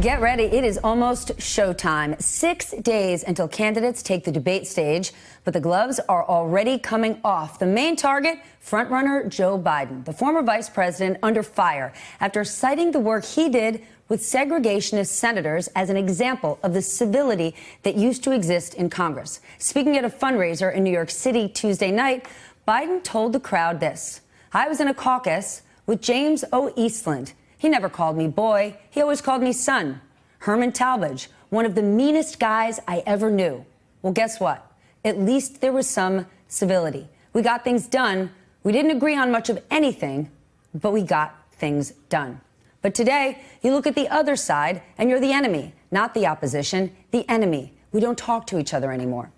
Get ready. It is almost showtime. 6 days until candidates take the debate stage, but the gloves are already coming off. The main target, frontrunner Joe Biden, the former vice president, under fire after citing the work he did with segregationist senators as an example of the civility that used to exist in Congress. Speaking at a fundraiser in New York City Tuesday night, Biden told the crowd this: "I was in a caucus with James O. Eastland. He never called me boy. He always called me son. Herman Talmadge, one of the meanest guys I ever knew." Well, guess what? At least there was some civility. We got things done. We didn't agree on much of anything, but we got things done. But today, you look at the other side and you're the enemy, not the opposition, the enemy. We don't talk to each other anymore.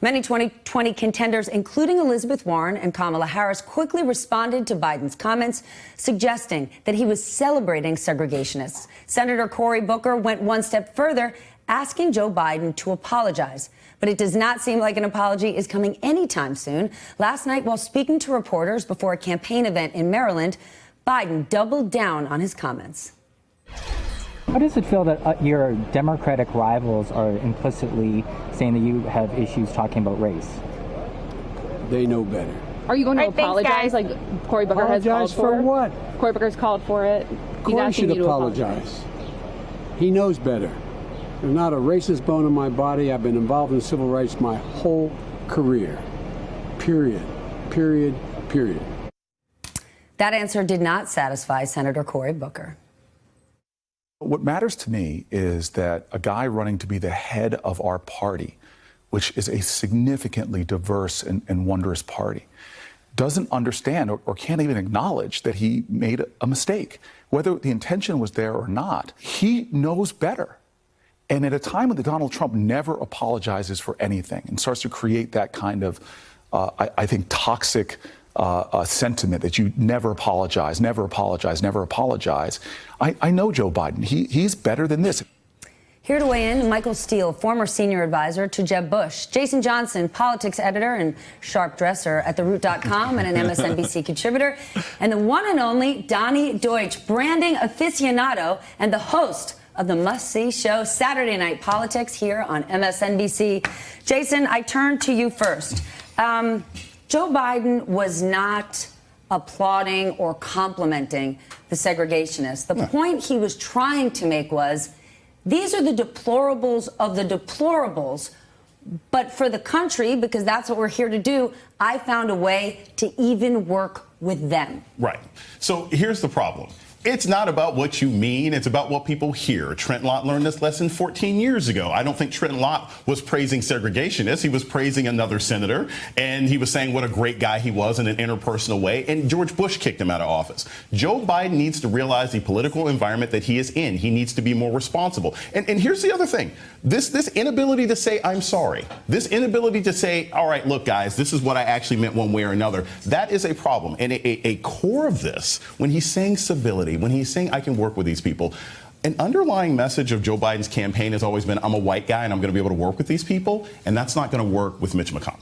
Many 2020 contenders, including Elizabeth Warren and Kamala Harris, quickly responded to Biden's comments, suggesting that he was celebrating segregationists. Senator Cory Booker went one step further, asking Joe Biden to apologize. But it does not seem like an apology is coming anytime soon. Last night, while speaking to reporters before a campaign event in Maryland, Biden doubled down on his comments. How does it feel that your Democratic rivals are implicitly saying that you have issues talking about race? They know better. Are you going to apologize like Cory Booker has called for? For what? Cory Booker's called for it. Cory should apologize. He knows better. There's not a racist bone in my body. I've been involved in civil rights my whole career. Period. Period. Period. That answer did not satisfy Senator Cory Booker. What matters to me is that a guy running to be the head of our party, which is a significantly diverse and wondrous party, doesn't understand or can't even acknowledge that he made a mistake. Whether the intention was there or not, he knows better. And at a time when Donald Trump never apologizes for anything and starts to create that kind of, I think, toxic sentiment that you never apologize, never apologize, never apologize. I know Joe Biden. He's better than this. Here to weigh in, Michael Steele, former senior advisor to Jeb Bush. Jason Johnson, politics editor and sharp dresser at TheRoot.com and an MSNBC contributor. And the one and only Donnie Deutsch, branding aficionado and the host of the must-see show Saturday Night Politics here on MSNBC. Jason, I turn to you first. Joe Biden was not applauding or complimenting the segregationists. The point he was trying to make was, these are the deplorables of the deplorables, but for the country, because that's what we're here to do, I found a way to even work with them. Right. So here's the problem. It's not about what you mean. It's about what people hear. Trent Lott learned this lesson 14 years ago. I don't think Trent Lott was praising segregationists. He was praising another senator, and he was saying what a great guy he was in an interpersonal way, and George Bush kicked him out of office. Joe Biden needs to realize the political environment that he is in. He needs to be more responsible. And here's the other thing. This inability to say, I'm sorry, this inability to say, all right, look, guys, this is what I actually meant one way or another, that is a problem. And a core of this, when he's saying civility, when he's saying I can work with these people, an underlying message of Joe Biden's campaign has always been, I'm a white guy and I'm going to be able to work with these people, and that's not going to work with Mitch McConnell.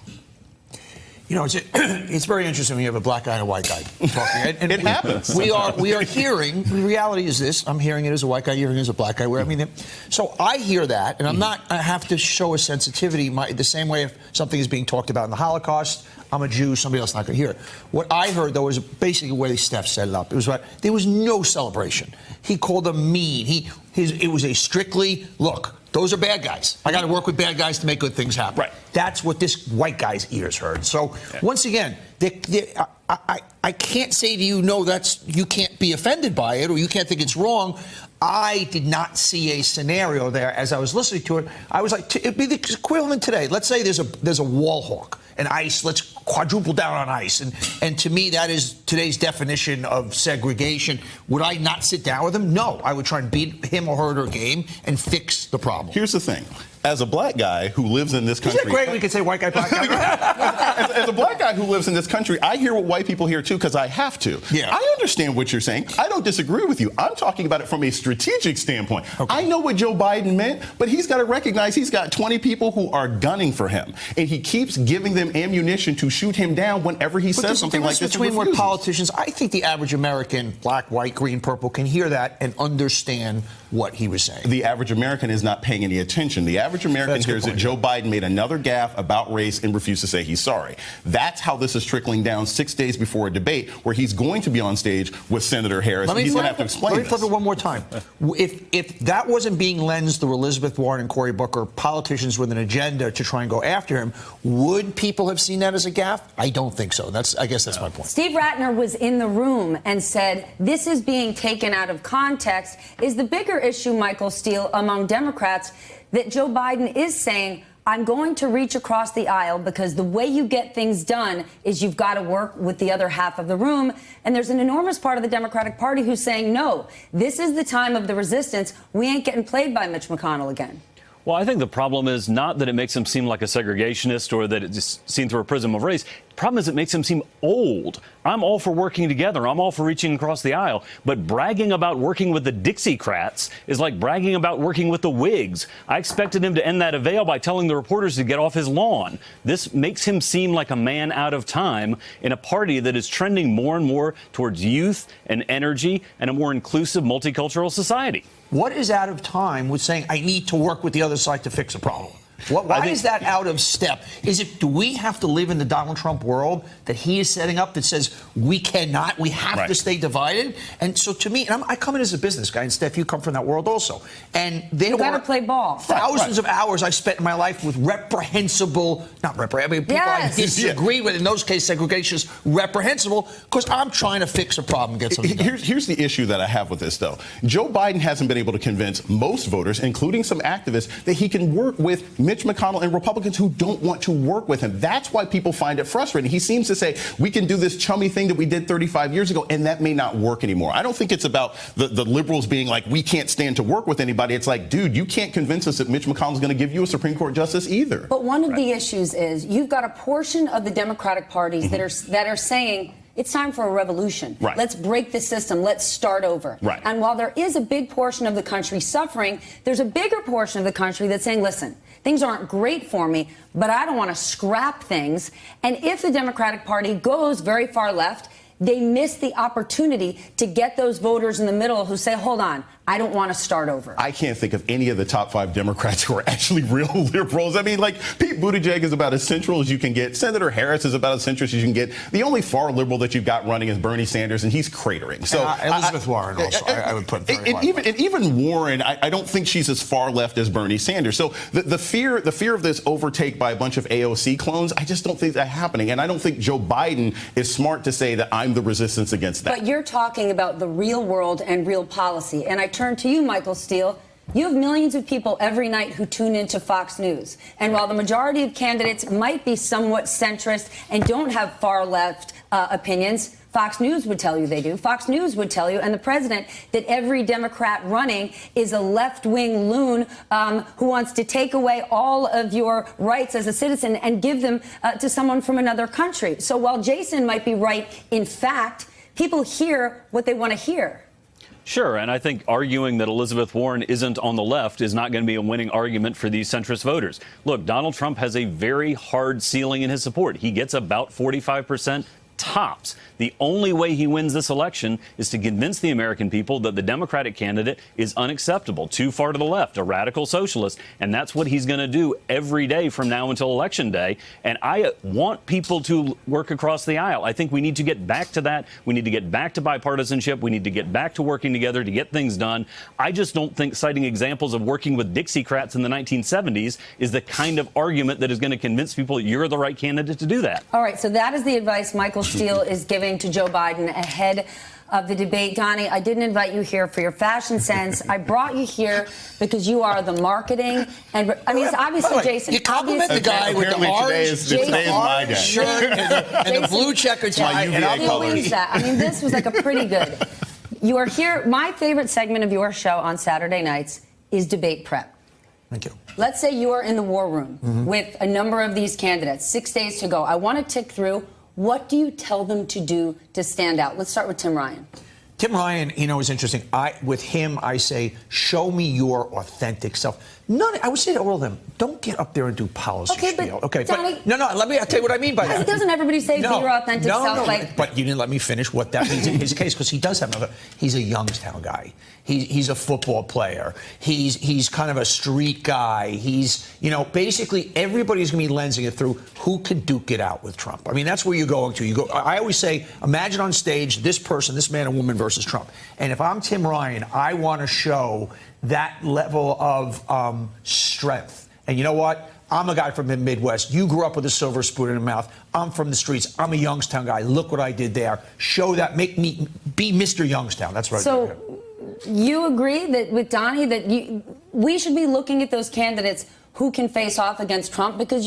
You know, it's very interesting when you have a black guy and a white guy talking. And it happens. We are hearing, the reality is this, I'm hearing it as a white guy, you're hearing it as a black guy. So I hear that, and I have to show a sensitivity the same way if something is being talked about in the Holocaust, I'm a Jew, somebody else not going to hear it. What I heard, though, was basically the way Steph set it up. It was there was no celebration. He called them mean. It was a strictly, look, those are bad guys. I got to work with bad guys to make good things happen. Right. That's what this white guy's ears heard. So once again, I can't say to you, no, you can't be offended by it or you can't think it's wrong. I did not see a scenario there as I was listening to it. I was like, it'd be the equivalent today. Let's say there's a wall hawk and ice. Let's quadruple down on ice. And to me, that is today's definition of segregation. Would I not sit down with him? No. I would try and beat him or her to a game and fix the problem. Here's the thing. As a black guy who lives in this country... Isn't it great we could say white guy, black guy? as a black guy who lives in this country, I hear what white people hear, too, because I have to. Yeah. I understand what you're saying. I don't disagree with you. I'm talking about it from a strategic standpoint. Okay. I know what Joe Biden meant, but he's got to recognize he's got 20 people who are gunning for him. And he keeps giving them ammunition to shoot him down whenever he says something like this. Between where politicians, I think the average American, black, white, green, purple, can hear that and understand what he was saying. The average American is not paying any attention. The average American That's a good hears that point. Joe Biden made another gaffe about race and refused to say he's sorry. That's how this is trickling down 6 days before a debate where he's going to be on stage with Senator Harris. And he's going to have to explain Let me flip this. it one more time. If that wasn't being lensed through Elizabeth Warren and Cory Booker, politicians with an agenda to try and go after him, would people have seen that as a gaffe? I don't think so. I guess that's my point. Steve Ratner was in the room and said this is being taken out of context. Is the bigger issue, Michael Steele, among Democrats that Joe Biden is saying, I'm going to reach across the aisle because the way you get things done is you've got to work with the other half of the room. And there's an enormous part of the Democratic Party who's saying, no, this is the time of the resistance. We ain't getting played by Mitch McConnell again. Well, I think the problem is not that it makes him seem like a segregationist or that it's seen through a prism of race. The problem is it makes him seem old. I'm all for working together. I'm all for reaching across the aisle. But bragging about working with the Dixiecrats is like bragging about working with the Whigs. I expected him to end that avail by telling the reporters to get off his lawn. This makes him seem like a man out of time in a party that is trending more and more towards youth and energy and a more inclusive, multicultural society. What is out of time with saying I need to work with the other side to fix a problem? Why is that out of step? Do we have to live in the Donald Trump world that he is setting up that says we cannot, we have to stay divided? And so to me, and I come in as a business guy, and Steph, you come from that world also. And You got to play ball. Thousands of hours I spent in my life with reprehensible, people I disagree with. In those cases, segregation is reprehensible because I'm trying to fix a problem, get something done. Here's the issue that I have with this, though. Joe Biden hasn't been able to convince most voters, including some activists, that he can work with Mitch McConnell and Republicans who don't want to work with him. That's why people find it frustrating. He seems to say, we can do this chummy thing that we did 35 years ago, and that may not work anymore. I don't think it's about the liberals being like, we can't stand to work with anybody. It's like, dude, you can't convince us that Mitch McConnell's going to give you a Supreme Court justice either. But one of the issues is you've got a portion of the Democratic parties that are saying, it's time for a revolution. Right. Let's break the system. Let's start over. Right. And while there is a big portion of the country suffering, there's a bigger portion of the country that's saying, listen, things aren't great for me, but I don't want to scrap things. And if the Democratic Party goes very far left, they miss the opportunity to get those voters in the middle who say, hold on, I don't want to start over. I can't think of any of the top 5 Democrats who are actually real liberals. I mean, like, Pete Buttigieg is about as central as you can get. Senator Harris is about as centrist as you can get. The only far liberal that you've got running is Bernie Sanders, and he's cratering. So Elizabeth Warren also, I would put very high. Even Warren, I don't think she's as far left as Bernie Sanders. So the fear of this overtake by a bunch of AOC clones, I just don't think that's happening. And I don't think Joe Biden is smart to say that I'm the resistance against that. But you're talking about the real world and real policy. And I turn to you, Michael Steele. You have millions of people every night who tune into Fox News. And while the majority of candidates might be somewhat centrist and don't have far left opinions, Fox News would tell you they do. Fox News would tell you, and the president, that every Democrat running is a left-wing loon who wants to take away all of your rights as a citizen and give them to someone from another country. So while Jason might be right in fact, people hear what they want to hear. Sure, and I think arguing that Elizabeth Warren isn't on the left is not going to be a winning argument for these centrist voters. Look, Donald Trump has a very hard ceiling in his support. He gets about 45% tops. The only way he wins this election is to convince the American people that the Democratic candidate is unacceptable, too far to the left, a radical socialist. And that's what he's going to do every day from now until Election Day. And I want people to work across the aisle. I think we need to get back to that. We need to get back to bipartisanship. We need to get back to working together to get things done. I just don't think citing examples of working with Dixiecrats in the 1970s is the kind of argument that is going to convince people you're the right candidate to do that. All right, so that is the advice Michael Steele is giving to Joe Biden ahead of the debate. Donnie, I didn't invite you here for your fashion sense. I brought you here because you are the marketing and I mean, it's obviously Jason. You compliment the guy with the orange shirt and the blue checkered tie. And I'll believe that. I mean, this was like a pretty good. You are here. My favorite segment of your show on Saturday nights is debate prep. Thank you. Let's say you are in the war room with a number of these candidates. 6 days to go. I want to tick through. What do you tell them to do to stand out? Let's start with Tim Ryan. Tim Ryan, is interesting. With him, I say, show me your authentic self. I would say to all of them, don't get up there and do policy spiel. Okay, Donnie, no, I'll tell you what I mean by that. Doesn't everybody say be your authentic self? But you didn't let me finish what that means in his case, because he does have he's a Youngstown guy. He's a football player. He's kind of a street guy. He's, basically everybody's going to be lensing it through who can duke it out with Trump. I mean, that's where you're going to. I always say, imagine on stage this person, this man and woman versus Trump. And if I'm Tim Ryan, I want to show that level of strength. And you know what? I'm a guy from the Midwest. You grew up with a silver spoon in your mouth. I'm from the streets. I'm a Youngstown guy. Look what I did there. Show that. Make me be Mr. Youngstown. That's what I do. You agree that with Donnie that we should be looking at those candidates who can face off against Trump, because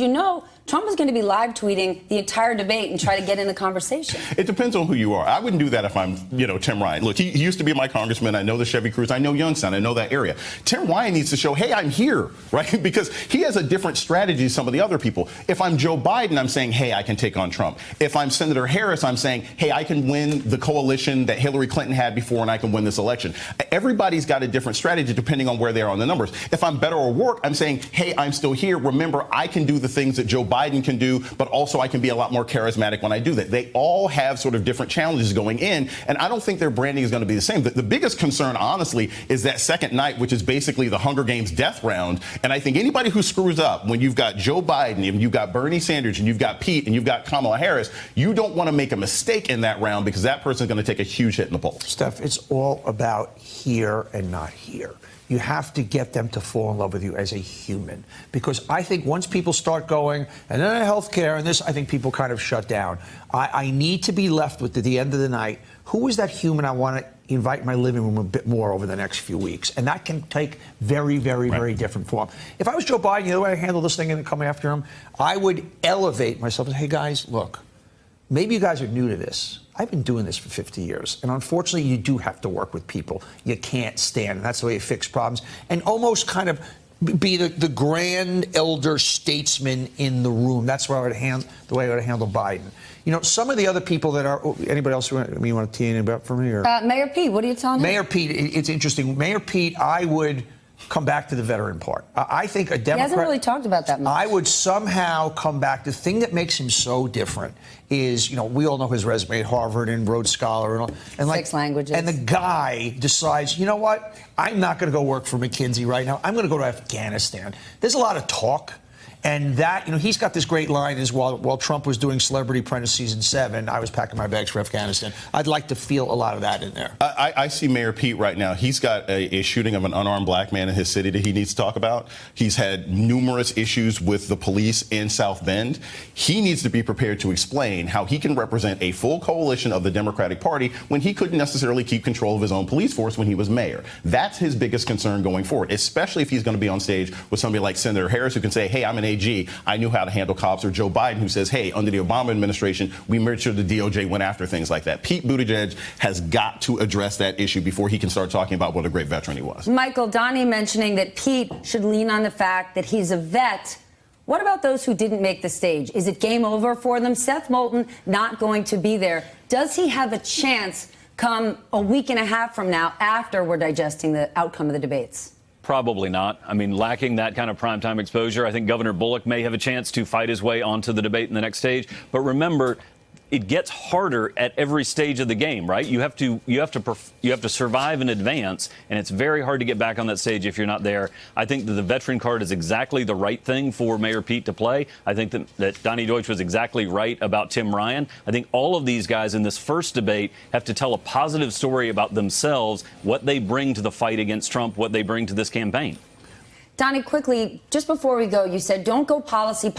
Trump is going to be live tweeting the entire debate and try to get in the conversation. It depends on who you are. I wouldn't do that if I'm, Tim Ryan. Look, he used to be my congressman. I know the Chevy Cruise. I know Youngstown. I know that area. Tim Ryan needs to show, hey, I'm here, right? Because he has a different strategy than some of the other people. If I'm Joe Biden, I'm saying, hey, I can take on Trump. If I'm Senator Harris, I'm saying, hey, I can win the coalition that Hillary Clinton had before and I can win this election. Everybody's got a different strategy depending on where they are on the numbers. If I'm Beto O'Rourke, I'm saying, hey, I'm still here. Remember, I can do the things that Joe Biden can do, but also I can be a lot more charismatic when I do that. They all have sort of different challenges going in, and I don't think their branding is going to be the same. The biggest concern, honestly, is that second night, which is basically the Hunger Games death round. And I think anybody who screws up, when you've got Joe Biden, and you've got Bernie Sanders, and you've got Pete, and you've got Kamala Harris, you don't want to make a mistake in that round, because that person's going to take a huge hit in the polls. Steph, it's all about here and not here. You have to get them to fall in love with you as a human. Because I think once people start going, and then healthcare and this, I think people kind of shut down. I need to be left with, at the end of the night, who is that human I want to invite in my living room a bit more over the next few weeks? And that can take very, very, very different form. If I was Joe Biden, you know the way I handle this thing and come after him? I would elevate myself and say, hey, guys, look, maybe you guys are new to this. I've been doing this for 50 years. And unfortunately, you do have to work with people you can't stand. And that's the way you fix problems. And almost kind of be the grand elder statesman in the room. That's where I would the way I would handle Biden. Some of the other people that are, anybody else you want to tee anything about for me? Or? Mayor Pete, what are you telling him? Mayor Pete, it's interesting. Mayor Pete, I would come back to the veteran part. I think a Democrat... He hasn't really talked about that much. I would somehow come back. The thing that makes him so different is, we all know his resume at Harvard and Rhodes Scholar and all. And 6 languages. And the guy decides, you know what? I'm not going to go work for McKinsey right now. I'm going to go to Afghanistan. There's a lot of talk. And that, he's got this great line is while Trump was doing Celebrity Apprentice Season 7, I was packing my bags for Afghanistan. I'd like to feel a lot of that in there. I see Mayor Pete right now. He's got a shooting of an unarmed black man in his city that he needs to talk about. He's had numerous issues with the police in South Bend. He needs to be prepared to explain how he can represent a full coalition of the Democratic Party when he couldn't necessarily keep control of his own police force when he was mayor. That's his biggest concern going forward, especially if he's going to be on stage with somebody like Senator Harris, who can say, hey, I'm an AG. I knew how to handle cops, or Joe Biden, who says, hey, under the Obama administration, we made sure the DOJ went after things like that. Pete Buttigieg has got to address that issue before he can start talking about what a great veteran he was. Michael, Donnie mentioning that Pete should lean on the fact that he's a vet. What about those who didn't make the stage? Is it game over for them? Seth Moulton not going to be there. Does he have a chance come a week and a half from now after we're digesting the outcome of the debates? Probably not. I mean, lacking that kind of primetime exposure, I think Governor Bullock may have a chance to fight his way onto the debate in the next stage. But remember, it gets harder at every stage of the game, right? You have to survive in advance, and it's very hard to get back on that stage if you're not there. I think that the veteran card is exactly the right thing for Mayor Pete to play. I think that Donnie Deutsch was exactly right about Tim Ryan. I think all of these guys in this first debate have to tell a positive story about themselves, what they bring to the fight against Trump, what they bring to this campaign. Donnie, quickly, just before we go, you said don't go policy,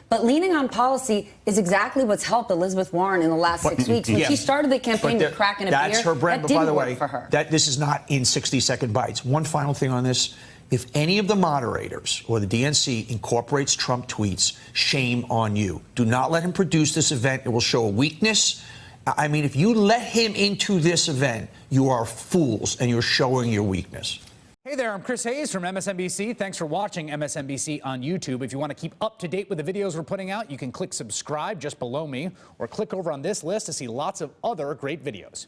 but leaning on policy is exactly what's helped Elizabeth Warren in the last 6 weeks. When she started the campaign with cracking a beer, that's her brand. that But by didn't the work way, for her. this is not in 60-second bites. One final thing on this. If any of the moderators or the DNC incorporates Trump tweets, shame on you. Do not let him produce this event. It will show a weakness. I mean, if you let him into this event, you are fools and you're showing your weakness. Hey there, I'm Chris Hayes from MSNBC. Thanks for watching MSNBC on YouTube. If you want to keep up to date with the videos we're putting out, you can click subscribe just below me or click over on this list to see lots of other great videos.